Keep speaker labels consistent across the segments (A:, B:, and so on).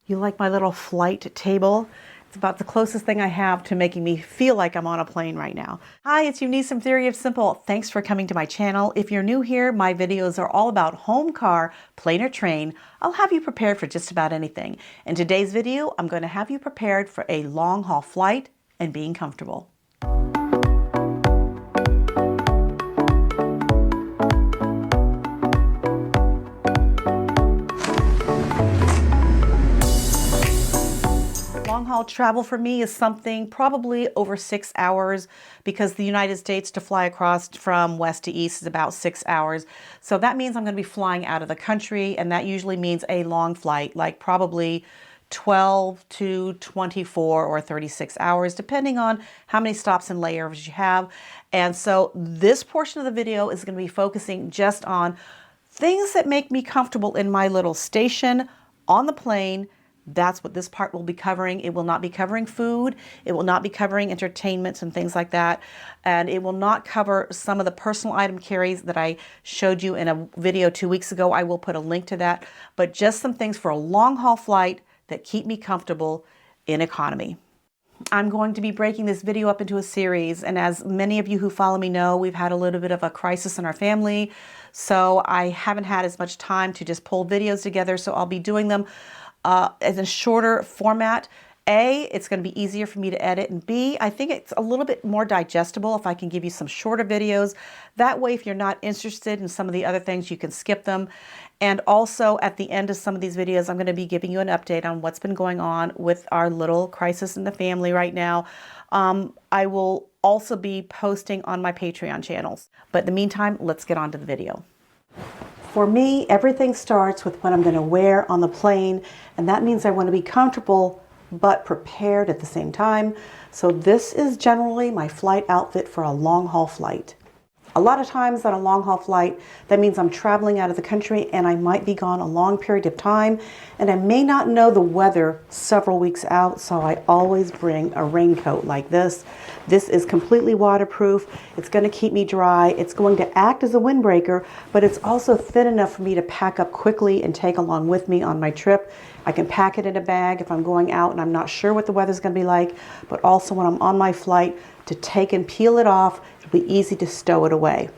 A: You like my little flight table? It's about the closest thing I have to making me feel like I'm on a plane right now. Hi, it's Eunice from Theory of Simple. Thanks for coming to my channel. If you're new here, my videos are all about home, car, plane, or train. I'll have you prepared for just about anything. In today's video, I'm going to have you prepared for a long haul flight and being comfortable. Long haul travel for me is something probably over 6 hours, because the United States to fly across from west to east is about 6 hours. So that means I'm going to be flying out of the country, and that usually means a long flight, like probably 12 to 24 or 36 hours, depending on how many stops and layovers you have. And so this portion of the video is going to be focusing just on things that make me comfortable in my little station on the plane. That's what this part will be covering. It will not be covering food. It will not be covering entertainments and things like that. And it will not cover some of the personal item carries that I showed you in a video 2 weeks ago. I will put a link to that, but just some things for a long haul flight that keep me comfortable in economy. I'm going to be breaking this video up into a series, and as many of you who follow me know, we've had a little bit of a crisis in our family, so I haven't had as much time to just pull videos together, so I'll be doing them as a shorter format. A, it's going to be easier for me to edit, and B, I think it's a little bit more digestible if I can give you some shorter videos. That way, if you're not interested in some of the other things, you can skip them. And also at the end of some of these videos, I'm going to be giving you an update on what's been going on with our little crisis in the family right now. I will also be posting on my Patreon channels. But in the meantime, let's get on to the video. For me, everything starts with what I'm going to wear on the plane, and that means I want to be comfortable but prepared at the same time. So this is generally my flight outfit for a long haul flight. A lot of times on a long haul flight, that means I'm traveling out of the country and I might be gone a long period of time, and I may not know the weather several weeks out, so I always bring a raincoat like this. This is completely waterproof. It's going to keep me dry. It's going to act as a windbreaker, but it's also thin enough for me to pack up quickly and take along with me on my trip. I can pack it in a bag if I'm going out and I'm not sure what the weather's going to be like, but also when I'm on my flight, to take and peel it off. It'll be easy to stow it away.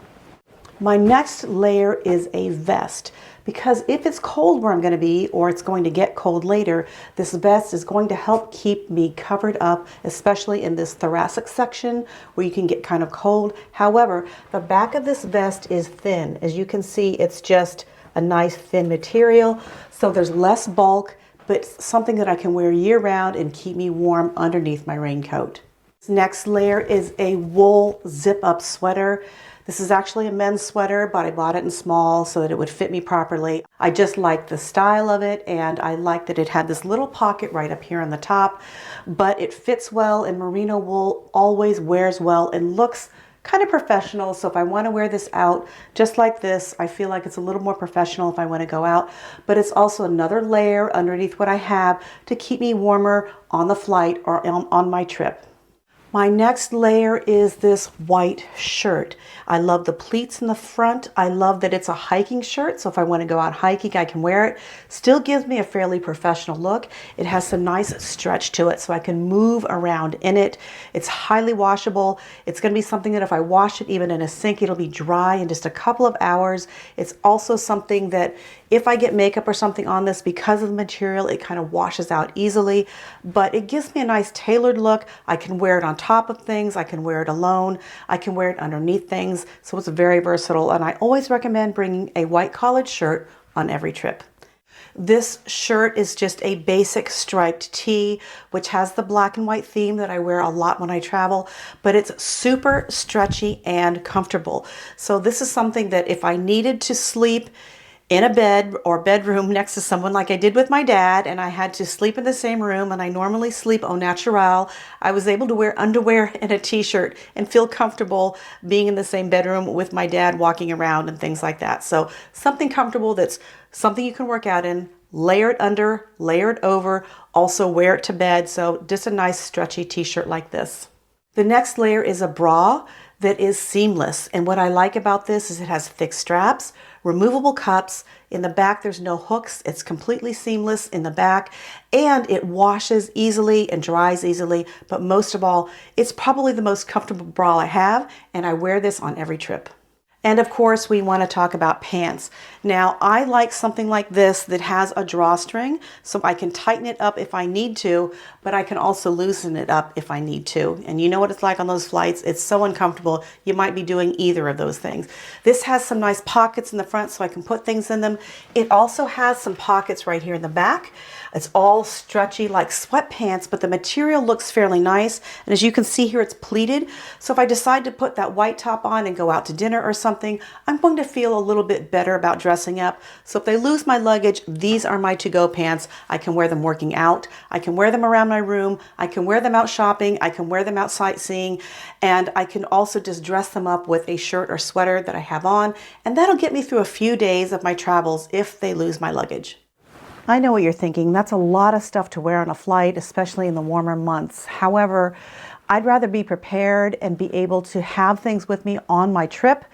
A: My next layer is a vest, because if it's cold where I'm going to be, or it's going to get cold later, this vest is going to help keep me covered up, especially in this thoracic section where you can get kind of cold. However, the back of this vest is thin. As you can see, it's just a nice thin material, so there's less bulk, but something that I can wear year round and keep me warm underneath my raincoat. This next layer is a wool zip-up sweater. This is actually a men's sweater, but I bought it in small so that it would fit me properly. I just like the style of it, and I like that it had this little pocket right up here on the top, but it fits well, and merino wool always wears well and looks kind of professional. So if I want to wear this out just like this, I feel like it's a little more professional if I want to go out, but it's also another layer underneath what I have to keep me warmer on the flight or on my trip. My next layer is this white shirt. I love the pleats in the front. I love that it's a hiking shirt, so if I want to go out hiking, I can wear it. Still gives me a fairly professional look. It has some nice stretch to it, so I can move around in it. It's highly washable. It's going to be something that if I wash it even in a sink, it'll be dry in just a couple of hours. It's also something that if I get makeup or something on this, because of the material, it kind of washes out easily, but it gives me a nice tailored look. I can wear it on top of things. I can wear it alone. I can wear it underneath things. So it's very versatile, and I always recommend bringing a white collared shirt on every trip. This shirt is just a basic striped tee, which has the black and white theme that I wear a lot when I travel, but it's super stretchy and comfortable. So this is something that if I needed to sleep in a bed or bedroom next to someone like I did with my dad, and I had to sleep in the same room, and I normally sleep au naturel, I was able to wear underwear and a t-shirt and feel comfortable being in the same bedroom with my dad, walking around and things like that. So something comfortable, that's something you can work out in, layer it under, layer it over, also wear it to bed. So just a nice stretchy t-shirt like this. The next layer is a bra that is seamless, and what I like about this is it has thick straps, removable cups. In the back, there's no hooks. It's completely seamless in the back, and it washes easily and dries easily. But most of all, it's probably the most comfortable bra I have, and I wear this on every trip. And of course, we want to talk about pants. Now, I like something like this that has a drawstring, so I can tighten it up if I need to, but I can also loosen it up if I need to. And you know what it's like on those flights? It's so uncomfortable. You might be doing either of those things. This has some nice pockets in the front so I can put things in them. It also has some pockets right here in the back. It's all stretchy like sweatpants, but the material looks fairly nice. And as you can see here, it's pleated. So if I decide to put that white top on and go out to dinner or something, I'm going to feel a little bit better about dressing up. So if they lose my luggage, these are my to-go pants. I can wear them working out. I can wear them around my room. I can wear them out shopping. I can wear them out sightseeing. And I can also just dress them up with a shirt or sweater that I have on. And that'll get me through a few days of my travels if they lose my luggage. I know what you're thinking. That's a lot of stuff to wear on a flight, especially in the warmer months. However, I'd rather be prepared and be able to have things with me on my trip.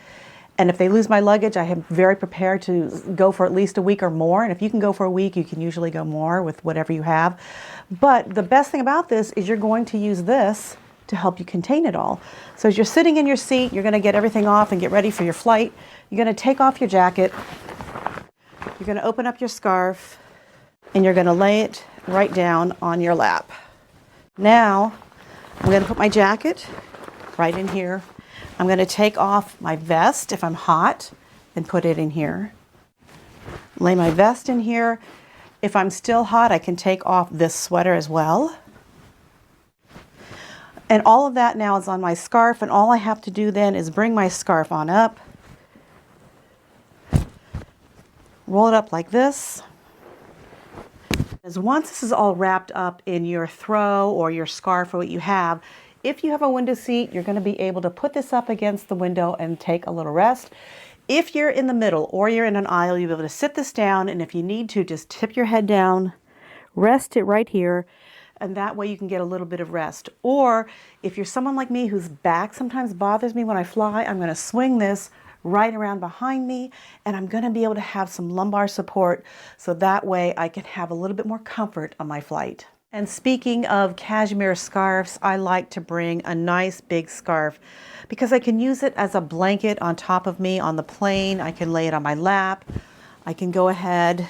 A: And if they lose my luggage, I am very prepared to go for at least a week or more. And if you can go for a week, you can usually go more with whatever you have. But the best thing about this is you're going to use this to help you contain it all. So as you're sitting in your seat, you're going to get everything off and get ready for your flight. You're going to take off your jacket. You're going to open up your scarf. And you're going to lay it right down on your lap. Now, I'm going to put my jacket right in here. I'm going to take off my vest if I'm hot and put it in here. Lay my vest in here. If I'm still hot, I can take off this sweater as well. And all of that now is on my scarf, and all I have to do then is bring my scarf on up, roll it up like this. Once this is all wrapped up in your throw or your scarf or what you have, if you have a window seat, you're going to be able to put this up against the window and take a little rest. If you're in the middle or you're in an aisle, you'll be able to sit this down, and if you need to, just tip your head down, rest it right here, and that way you can get a little bit of rest. Or if you're someone like me whose back sometimes bothers me when I fly, I'm going to swing this right around behind me, and I'm going to be able to have some lumbar support so that way I can have a little bit more comfort on my flight. And speaking of cashmere scarves, I like to bring a nice big scarf because I can use it as a blanket on top of me on the plane. I can lay it on my lap. I can go ahead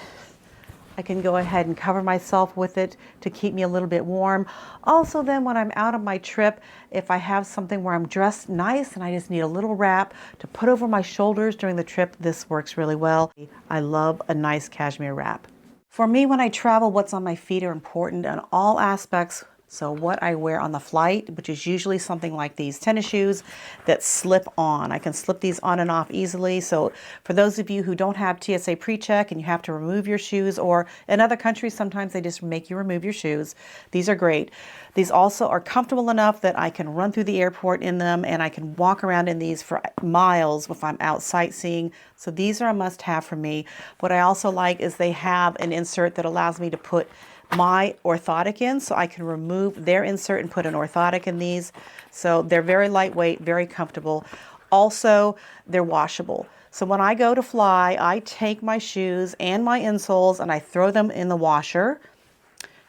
A: and cover myself with it to keep me a little bit warm. Also then when I'm out on my trip, if I have something where I'm dressed nice and I just need a little wrap to put over my shoulders during the trip, this works really well. I love a nice cashmere wrap. For me, when I travel, what's on my feet are important in all aspects. So what I wear on the flight, which is usually something like these tennis shoes that slip on. I can slip these on and off easily. So for those of you who don't have TSA pre-check and you have to remove your shoes, or in other countries, sometimes they just make you remove your shoes. These are great. These also are comfortable enough that I can run through the airport in them, and I can walk around in these for miles if I'm out sightseeing. So these are a must-have for me. What I also like is they have an insert that allows me to put my orthotic in, so I can remove their insert and put an orthotic in these. So they're very lightweight, very comfortable. Also, they're washable. So when I go to fly, I take my shoes and my insoles and I throw them in the washer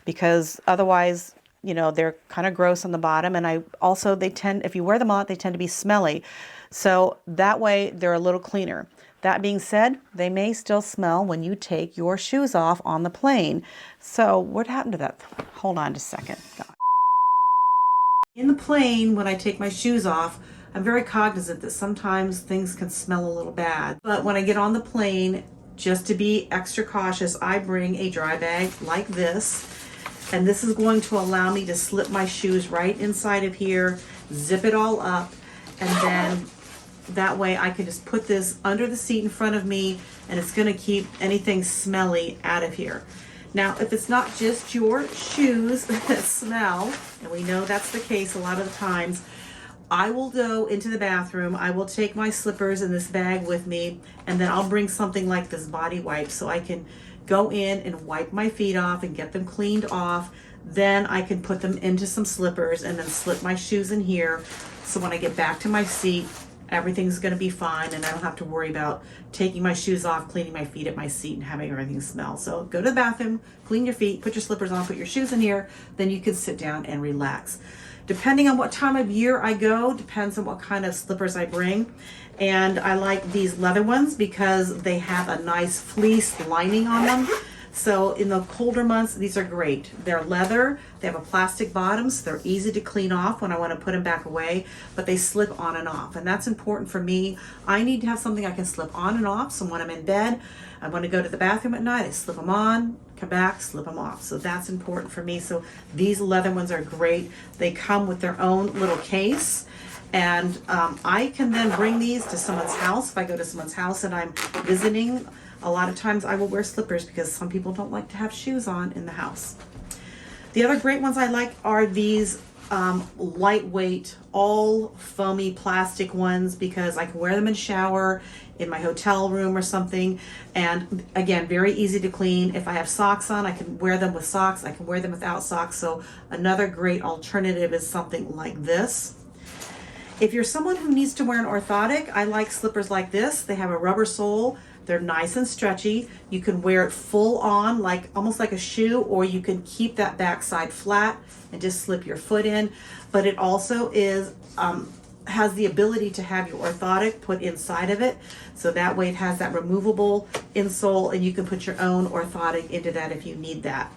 A: because otherwise, you know, they're kind of gross on the bottom. And they tend, if you wear them a lot, they tend to be smelly. So that way they're a little cleaner. That being said, they may still smell when you take your shoes off on the plane. So what happened to that? Hold on just a second. In the plane, when I take my shoes off, I'm very cognizant that sometimes things can smell a little bad. But when I get on the plane, just to be extra cautious, I bring a dry bag like this. And this is going to allow me to slip my shoes right inside of here, zip it all up, and then that way I can just put this under the seat in front of me, and it's going to keep anything smelly out of here. Now, if it's not just your shoes that smell, and we know that's the case a lot of the times, I will go into the bathroom, I will take my slippers in this bag with me, and then I'll bring something like this body wipe so I can go in and wipe my feet off and get them cleaned off. Then I can put them into some slippers and then slip my shoes in here. So when I get back to my seat, everything's going to be fine, and I don't have to worry about taking my shoes off, cleaning my feet at my seat, and having everything smell. So go to the bathroom, clean your feet, put your slippers on, put your shoes in here, then you can sit down and relax. Depending on what time of year I go, depends on what kind of slippers I bring. And I like these leather ones because they have a nice fleece lining on them. So in the colder months, these are great. They're leather, they have a plastic bottom, so they're easy to clean off when I want to put them back away, but they slip on and off. And that's important for me. I need to have something I can slip on and off. So when I'm in bed, I want to go to the bathroom at night, I slip them on, come back, slip them off. So that's important for me. So these leather ones are great. They come with their own little case. And I can then bring these to someone's house. If I go to someone's house and I'm visiting, a lot of times I will wear slippers because some people don't like to have shoes on in the house. The other great ones I like are these lightweight, all foamy plastic ones because I can wear them in shower, in my hotel room or something. And again, very easy to clean. If I have socks on, I can wear them with socks. I can wear them without socks. So another great alternative is something like this. If you're someone who needs to wear an orthotic, I like slippers like this. They have a rubber sole. They're nice and stretchy. You can wear it full on, like almost like a shoe, or you can keep that backside flat and just slip your foot in. But it also is has the ability to have your orthotic put inside of it. So that way it has that removable insole, and you can put your own orthotic into that if you need that.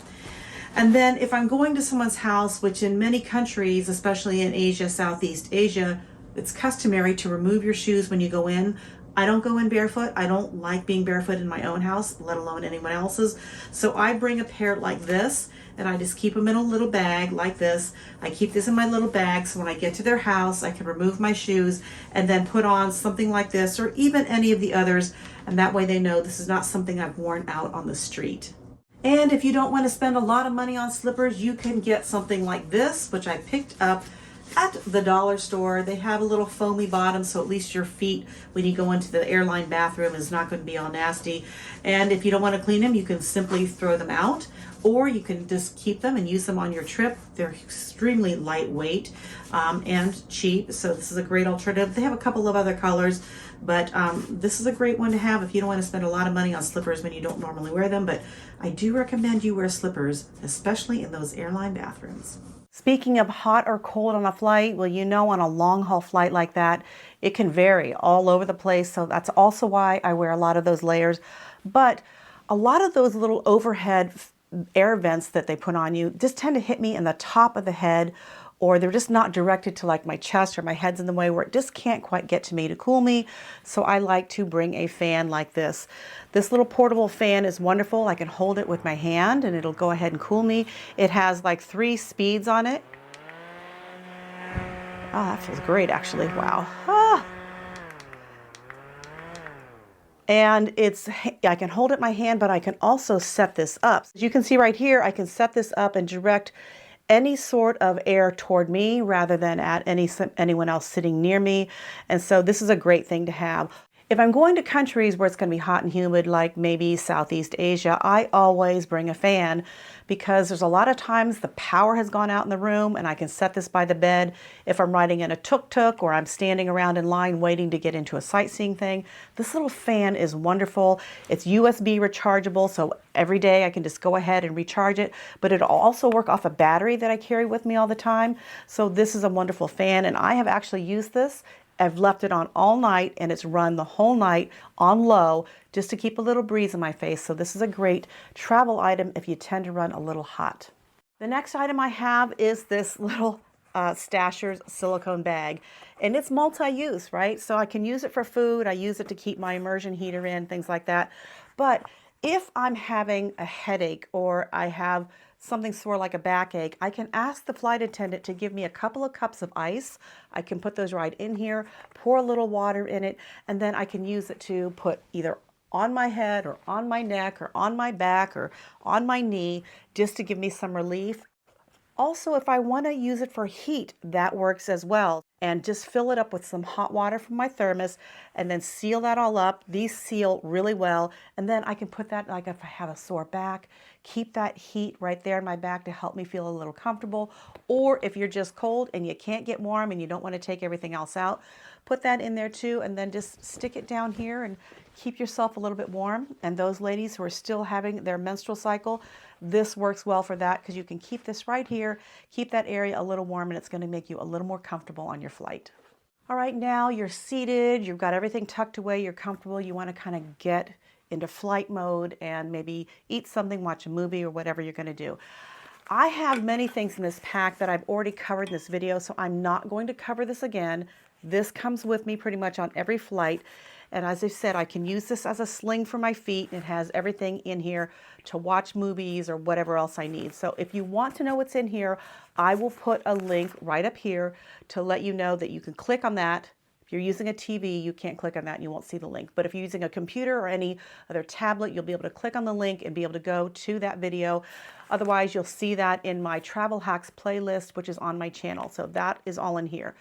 A: And then if I'm going to someone's house, which in many countries, especially in Asia, Southeast Asia, it's customary to remove your shoes when you go in. I don't go in barefoot. I don't like being barefoot in my own house, let alone anyone else's. So I bring a pair like this, and I just keep them in a little bag like this. I keep this in my little bag, so when I get to their house, I can remove my shoes and then put on something like this, or even any of the others, and that way they know this is not something I've worn out on the street. And if you don't want to spend a lot of money on slippers, you can get something like this, which I picked up at the dollar store. They have a little foamy bottom, so at least your feet, when you go into the airline bathroom, is not going to be all nasty. And if you don't want to clean them, you can simply throw them out, or you can just keep them and use them on your trip. They're extremely lightweight and cheap, so this is a great alternative. They have a couple of other colors, but this is a great one to have if you don't want to spend a lot of money on slippers when you don't normally wear them. But I do recommend you wear slippers, especially in those airline bathrooms. Speaking of hot or cold on a flight, well, you know, on a long haul flight like that, it can vary all over the place. So that's also why I wear a lot of those layers. But a lot of those little overhead air vents that they put on you just tend to hit me in the top of the head, or they're just not directed to like my chest, or my head's in the way where it just can't quite get to me to cool me. So I like to bring a fan like this. This little portable fan is wonderful. I can hold it with my hand and it'll go ahead and cool me. It has like 3 speeds on it. Oh, that feels great actually. Wow. Ah. And I can hold it in my hand, but I can also set this up. As you can see right here, I can set this up and direct any sort of air toward me rather than at anyone else sitting near me. And so this is a great thing to have. If I'm going to countries where it's going to be hot and humid, like maybe Southeast Asia, I always bring a fan because there's a lot of times the power has gone out in the room, and I can set this by the bed. If I'm riding in a tuk-tuk or I'm standing around in line waiting to get into a sightseeing thing, this little fan is wonderful. It's USB rechargeable, so every day I can just go ahead and recharge it, but it'll also work off a battery that I carry with me all the time. So this is a wonderful fan, and I have actually used this. I've left it on all night, and it's run the whole night on low just to keep a little breeze in my face. So this is a great travel item if you tend to run a little hot. The next item I have is this little Stasher's silicone bag, and it's multi-use, right? So I can use it for food. I use it to keep my immersion heater in, things like that. But if I'm having a headache or I have something sore like a backache, I can ask the flight attendant to give me a couple of cups of ice. I can put those right in here, pour a little water in it, and then I can use it to put either on my head or on my neck or on my back or on my knee just to give me some relief. Also, if I want to use it for heat, that works as well. And just fill it up with some hot water from my thermos and then seal that all up. These seal really well. And then I can put that, like if I have a sore back, keep that heat right there in my back to help me feel a little comfortable. Or if you're just cold and you can't get warm and you don't want to take everything else out, put that in there too, and then just stick it down here and keep yourself a little bit warm. And those ladies who are still having their menstrual cycle, this works well for that because you can keep this right here, keep that area a little warm, and it's going to make you a little more comfortable on your flight. All right, now you're seated, you've got everything tucked away, you're comfortable, you want to kind of get into flight mode and maybe eat something, watch a movie, or whatever you're going to do. I have many things in this pack that I've already covered in this video, so I'm not going to cover this again. This comes with me pretty much on every flight. And as I said, I can use this as a sling for my feet. It has everything in here to watch movies or whatever else I need. So if you want to know what's in here, I will put a link right up here to let you know that you can click on that. If you're using a TV, you can't click on that and you won't see the link. But if you're using a computer or any other tablet, you'll be able to click on the link and be able to go to that video. Otherwise, you'll see that in my travel hacks playlist, which is on my channel. So that is all in here.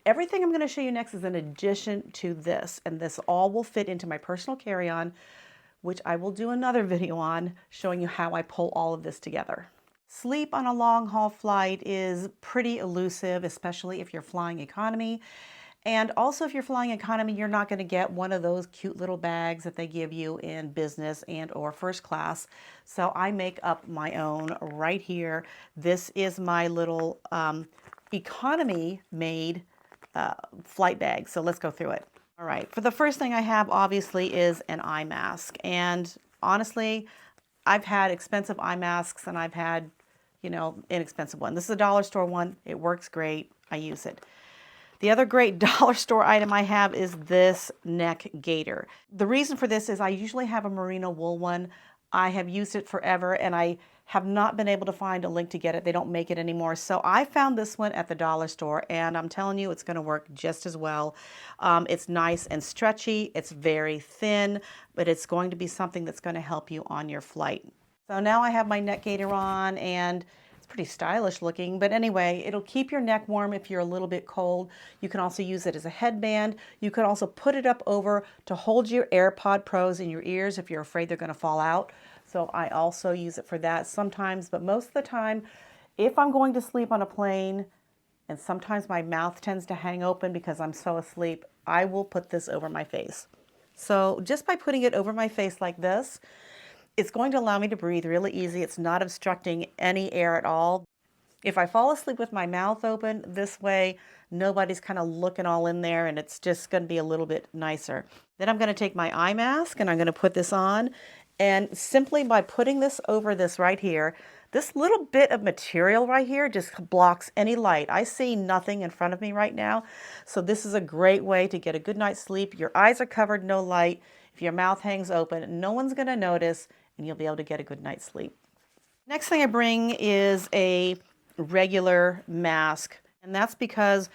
A: Everything I'm going to show you next is in addition to this, and this all will fit into my personal carry-on, which I will do another video on showing you how I pull all of this together. Sleep on a long haul flight is pretty elusive, especially if you're flying economy. And also if you're flying economy, you're not going to get one of those cute little bags that they give you in business and or first class. So I make up my own right here. This is my little economy made flight bag. So let's go through it. All right. For the first thing I have obviously is an eye mask. And honestly, I've had expensive eye masks and I've had, you know, inexpensive one. This is a dollar store one. It works great. I use it. The other great dollar store item I have is this neck gaiter. The reason for this is I usually have a merino wool one. I have used it forever and I have not been able to find a link to get it. They don't make it anymore. So I found this one at the dollar store and I'm telling you it's going to work just as well. It's nice and stretchy. It's very thin, but it's going to be something that's going to help you on your flight. So now I have my neck gaiter on and it's pretty stylish looking, but anyway, it'll keep your neck warm if you're a little bit cold. You can also use it as a headband. You can also put it up over to hold your AirPod Pros in your ears if you're afraid they're going to fall out. So I also use it for that sometimes, but most of the time, if I'm going to sleep on a plane, and sometimes my mouth tends to hang open because I'm so asleep, I will put this over my face. So just by putting it over my face like this, it's going to allow me to breathe really easy. It's not obstructing any air at all. If I fall asleep with my mouth open, this way, nobody's kind of looking all in there and it's just going to be a little bit nicer. Then I'm going to take my eye mask and I'm going to put this on. And simply by putting this over this right here, this little bit of material right here just blocks any light. I see nothing in front of me right now. So this is a great way to get a good night's sleep. Your eyes are covered, no light. If your mouth hangs open, no one's going to notice and you'll be able to get a good night's sleep. Next thing I bring is a regular mask. And that's because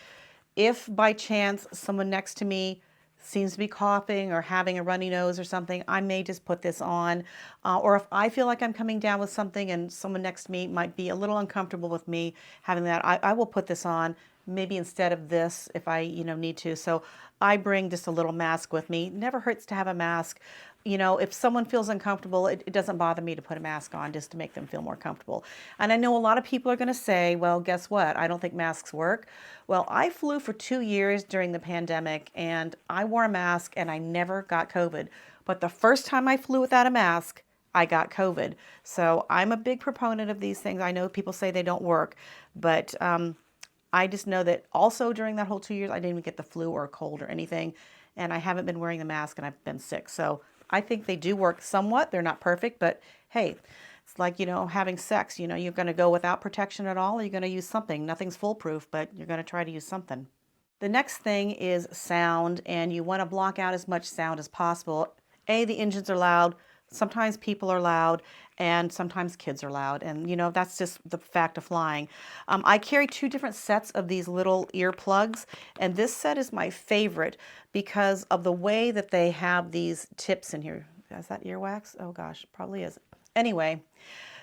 A: if by chance someone next to me seems to be coughing or having a runny nose or something, I may just put this on. Or if I feel like I'm coming down with something and someone next to me might be a little uncomfortable with me having that, I will put this on maybe instead of this if I need to. So I bring just a little mask with me. Never hurts to have a mask. If someone feels uncomfortable, it doesn't bother me to put a mask on just to make them feel more comfortable. And I know a lot of people are going to say, well, guess what? I don't think masks work. Well, I flew for 2 years during the pandemic and I wore a mask and I never got COVID. But the first time I flew without a mask, I got COVID. So I'm a big proponent of these things. I know people say they don't work, but I just know that also during that whole 2 years, I didn't even get the flu or a cold or anything. And I haven't been wearing the mask and I've been sick. So I think they do work somewhat. They're not perfect, but hey, it's like, having sex, you're going to go without protection at all, or you're going to use something. Nothing's foolproof, but you're going to try to use something. The next thing is sound, and you want to block out as much sound as possible. The engines are loud. Sometimes people are loud, and sometimes kids are loud. And, that's just the fact of flying. I carry 2 different sets of these little earplugs, and this set is my favorite because of the way that they have these tips in here. Is that earwax? Oh, gosh, probably is. Anyway,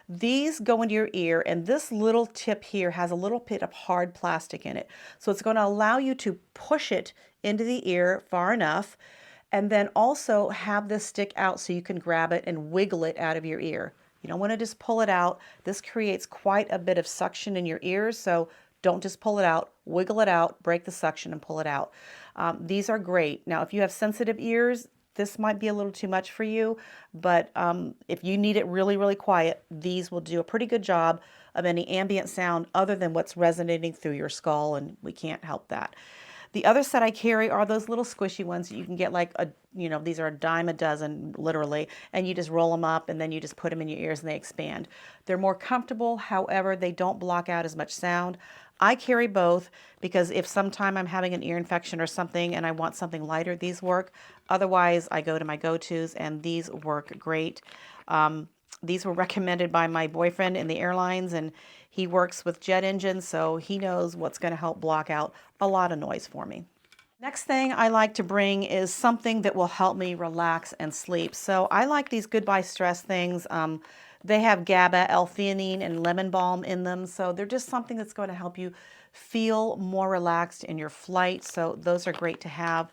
A: These go into your ear, and this little tip here has a little bit of hard plastic in it. So it's going to allow you to push it into the ear far enough, and then also have this stick out so you can grab it and wiggle it out of your ear. You don't want to just pull it out. This creates quite a bit of suction in your ears, so don't just pull it out. Wiggle it out, break the suction, and pull it out. These are great. Now, if you have sensitive ears, this might be a little too much for you, but if you need it really, really quiet, these will do a pretty good job of any ambient sound other than what's resonating through your skull, and we can't help that. The other set I carry are those little squishy ones that you can get like these are a dime a dozen, literally, and you just roll them up and then you just put them in your ears and they expand. They're more comfortable, however, they don't block out as much sound. I carry both because if sometime I'm having an ear infection or something and I want something lighter, these work. Otherwise, I go to my go-tos and these work great. These were recommended by my boyfriend in the airlines, and he works with jet engines, so he knows what's going to help block out a lot of noise for me. Next thing I like to bring is something that will help me relax and sleep. So I like these Goodbye Stress things. They have GABA, L-theanine, and lemon balm in them. So they're just something that's going to help you feel more relaxed in your flight. So those are great to have.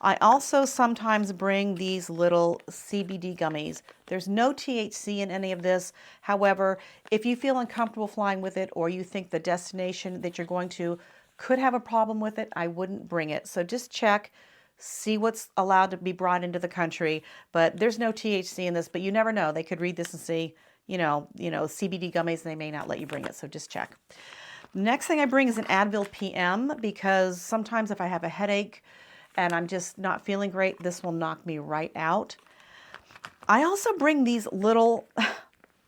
A: I also sometimes bring these little CBD gummies. There's no THC in any of this. However, if you feel uncomfortable flying with it or you think the destination that you're going to could have a problem with it, I wouldn't bring it. So just check, see what's allowed to be brought into the country. But there's no THC in this, but you never know. They could read this and see, CBD gummies, they may not let you bring it. So just check. Next thing I bring is an Advil PM because sometimes if I have a headache and I'm just not feeling great, this will knock me right out. I also bring these little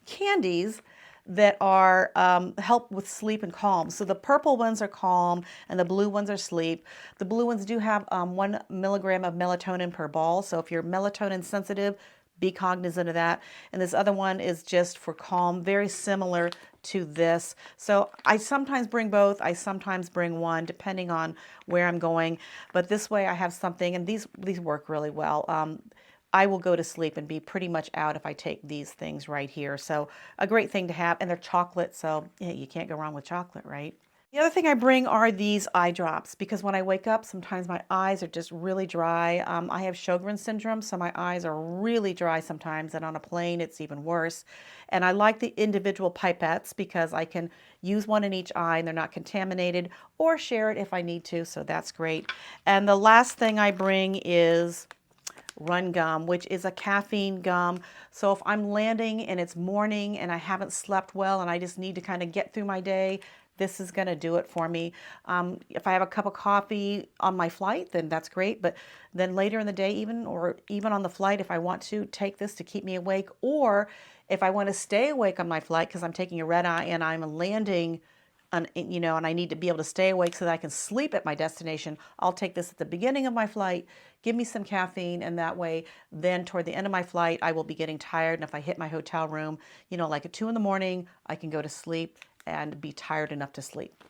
A: candies that are help with sleep and calm. So the purple ones are calm and the blue ones are sleep. The blue ones do have 1 milligram of melatonin per ball. So if you're melatonin sensitive, be cognizant of that. And this other one is just for calm, very similar to this. So I sometimes bring both. I sometimes bring one depending on where I'm going. But this way I have something, and these work really well. I will go to sleep and be pretty much out if I take these things right here. So a great thing to have, and they're chocolate, so yeah, you can't go wrong with chocolate, right? The other thing I bring are these eye drops because when I wake up, sometimes my eyes are just really dry. I have Sjogren's syndrome, so my eyes are really dry sometimes, and on a plane, it's even worse. And I like the individual pipettes because I can use one in each eye and they're not contaminated, or share it if I need to, so that's great. And the last thing I bring is Run Gum, which is a caffeine gum. So if I'm landing and it's morning and I haven't slept well and I just need to kind of get through my day, this is going to do it for me. If I have a cup of coffee on my flight, then that's great. But then later in the day, even on the flight, if I want to take this to keep me awake, or if I want to stay awake on my flight because I'm taking a red eye and I'm landing and I need to be able to stay awake so that I can sleep at my destination, I'll take this at the beginning of my flight, give me some caffeine, and that way, then toward the end of my flight, I will be getting tired. And if I hit my hotel room, like at 2 in the morning, I can go to sleep and be tired enough to sleep.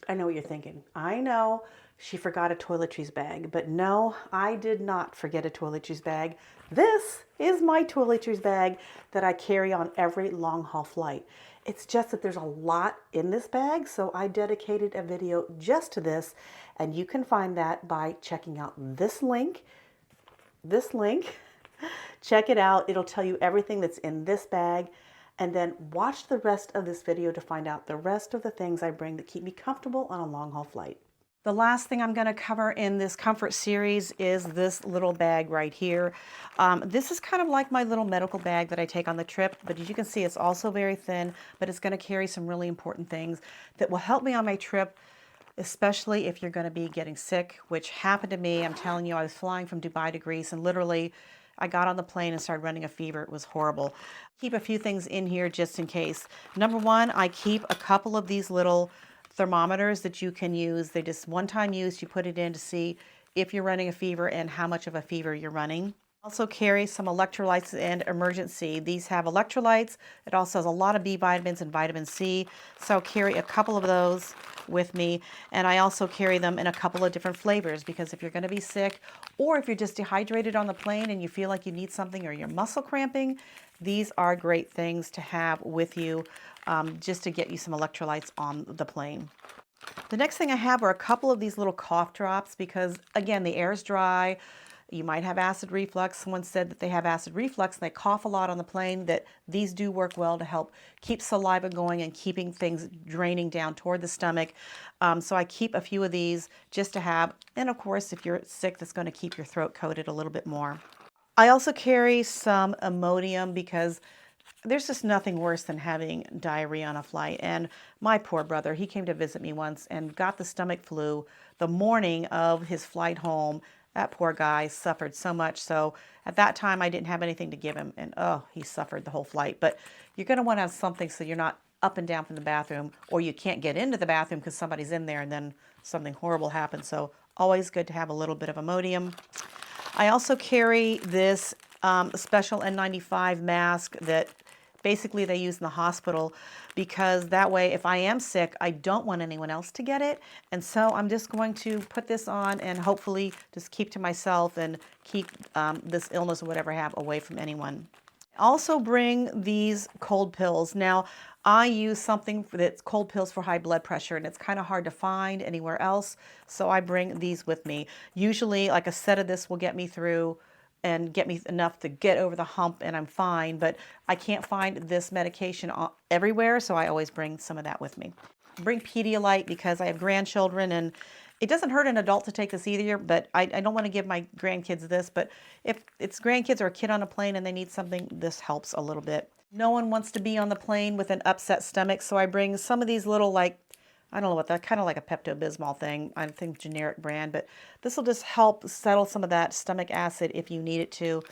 A: I know what you're thinking. I know she forgot a toiletries bag, but no, I did not forget a toiletries bag. This is my toiletries bag that I carry on every long haul flight. It's just that there's a lot in this bag, so I dedicated a video just to this, and you can find that by checking out this link. Check it out. It'll tell you everything that's in this bag. And then watch the rest of this video to find out the rest of the things I bring that keep me comfortable on a long haul flight. The last thing I'm going to cover in this comfort series is this little bag right here. This is kind of like my little medical bag that I take on the trip, but as you can see, it's also very thin, but it's going to carry some really important things that will help me on my trip, especially if you're going to be getting sick, which happened to me. I'm telling you, I was flying from Dubai to Greece, and literally I got on the plane and started running a fever. It was horrible. Keep a few things in here just in case. Number one, I keep a couple of these little thermometers that you can use. They just one-time use. You put it in to see if you're running a fever and how much of a fever you're running. Also carry some electrolytes and emergency. These have electrolytes. It also has a lot of B vitamins and vitamin C. So I'll carry a couple of those with me. And I also carry them in a couple of different flavors because if you're going to be sick or if you're just dehydrated on the plane and you feel like you need something or you're muscle cramping, these are great things to have with you just to get you some electrolytes on the plane. The next thing I have are a couple of these little cough drops because, again, the air is dry. You might have acid reflux. Someone said that they have acid reflux and they cough a lot on the plane, that these do work well to help keep saliva going and keeping things draining down toward the stomach. So I keep a few of these just to have. And of course, if you're sick, that's going to keep your throat coated a little bit more. I also carry some Imodium because there's just nothing worse than having diarrhea on a flight. And my poor brother, he came to visit me once and got the stomach flu the morning of his flight home. That poor guy suffered so much. So at that time, I didn't have anything to give him. And oh, he suffered the whole flight. But you're going to want to have something so you're not up and down from the bathroom, or you can't get into the bathroom because somebody's in there and then something horrible happens. So always good to have a little bit of Imodium. I also carry this special N95 mask that basically they use in the hospital because that way if I am sick, I don't want anyone else to get it. And so I'm just going to put this on and hopefully just keep to myself and keep this illness or whatever I have away from anyone. I also bring these cold pills. Now, I use something that's cold pills for high blood pressure, and it's kind of hard to find anywhere else, so I bring these with me. Usually, like a set of this will get me through and get me enough to get over the hump and I'm fine, but I can't find this medication everywhere, so I always bring some of that with me. Bring Pedialyte because I have grandchildren, and it doesn't hurt an adult to take this either, but I don't want to give my grandkids this, but if it's grandkids or a kid on a plane and they need something, this helps a little bit. No one wants to be on the plane with an upset stomach, so I bring some of these little, like, I don't know what that, kind of like a Pepto-Bismol thing, I think generic brand, but this will just help settle some of that stomach acid if you need it to.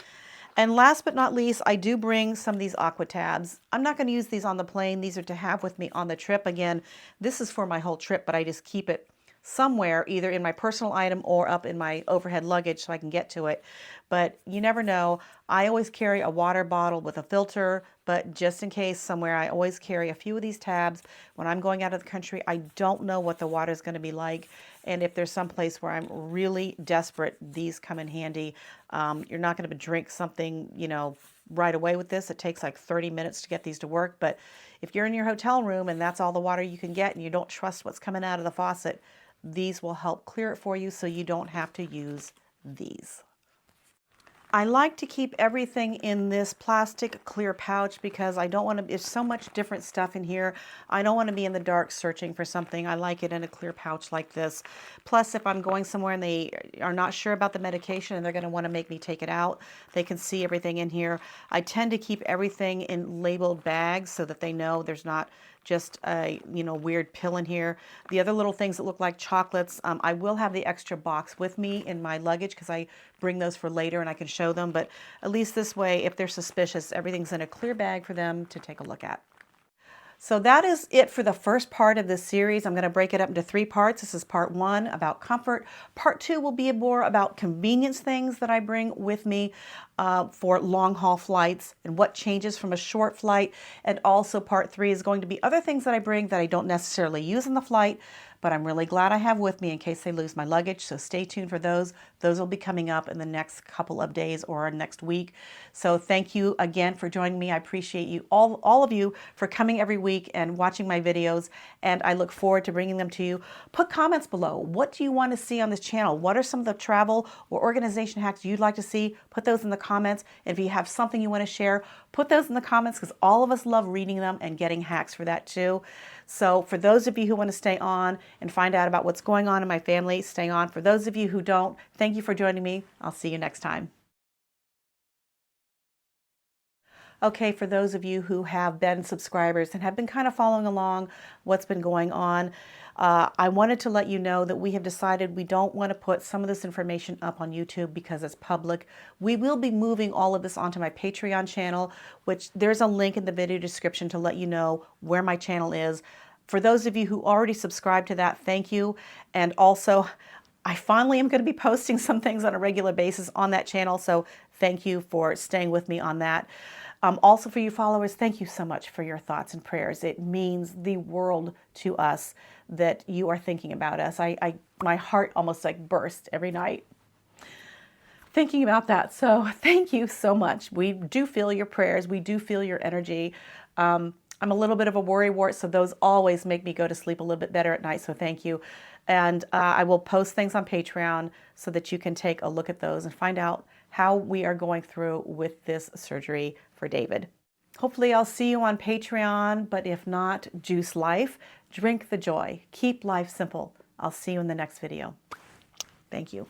A: And last but not least, I do bring some of these aqua tabs. I'm not going to use these on the plane. These are to have with me on the trip. Again, this is for my whole trip, but I just keep it somewhere, either in my personal item or up in my overhead luggage so I can get to it. But you never know. I always carry a water bottle with a filter, but just in case somewhere, I always carry a few of these tabs. When I'm going out of the country, I don't know what the water is going to be like. And if there's some place where I'm really desperate, these come in handy. You're not going to drink something, you know, right away with this. It takes like 30 minutes to get these to work. But if you're in your hotel room and that's all the water you can get and you don't trust what's coming out of the faucet, these will help clear it for you so you don't have to use these. I like to keep everything in this plastic clear pouch because I don't want to, there's so much different stuff in here. I don't want to be in the dark searching for something. I like it in a clear pouch like this. Plus, if I'm going somewhere and they are not sure about the medication and they're going to want to make me take it out, they can see everything in here. I tend to keep everything in labeled bags so that they know there's not just a, you know, weird pill in here. The other little things that look like chocolates, I will have the extra box with me in my luggage because I bring those for later and I can show them. But at least this way, if they're suspicious, everything's in a clear bag for them to take a look at. So that is it for the first part of this series. I'm going to break it up into 3 parts. This is part 1 about comfort. Part 2 will be more about convenience things that I bring with me for long haul flights and what changes from a short flight. And also part 3 is going to be other things that I bring that I don't necessarily use in the flight, but I'm really glad I have with me in case they lose my luggage. So stay tuned for those. Those will be coming up in the next couple of days or next week. So thank you again for joining me. I appreciate you, all of you, for coming every week and watching my videos. And I look forward to bringing them to you. Put comments below. What do you want to see on this channel? What are some of the travel or organization hacks you'd like to see? Put those in the comments. If you have something you want to share, put those in the comments because all of us love reading them and getting hacks for that too. So for those of you who want to stay on and find out about what's going on in my family, stay on. For those of you who don't, thank you for joining me. I'll see you next time. Okay, for those of you who have been subscribers and have been kind of following along what's been going on, I wanted to let you know that we have decided we don't want to put some of this information up on YouTube because it's public. We will be moving all of this onto my Patreon channel, which there's a link in the video description to let you know where my channel is. For those of you who already subscribed to that, thank you. And also, I finally am going to be posting some things on a regular basis on that channel, so thank you for staying with me on that. Also for you followers, thank you so much for your thoughts and prayers. It means the world to us that you are thinking about us. My heart almost like bursts every night thinking about that. So thank you so much. We do feel your prayers. We do feel your energy. I'm a little bit of a worrywart, so those always make me go to sleep a little bit better at night, so thank you. And I will post things on Patreon so that you can take a look at those and find out how we are going through with this surgery for David. Hopefully I'll see you on Patreon, but if not, juice life, drink the joy, keep life simple. I'll see you in the next video. Thank you.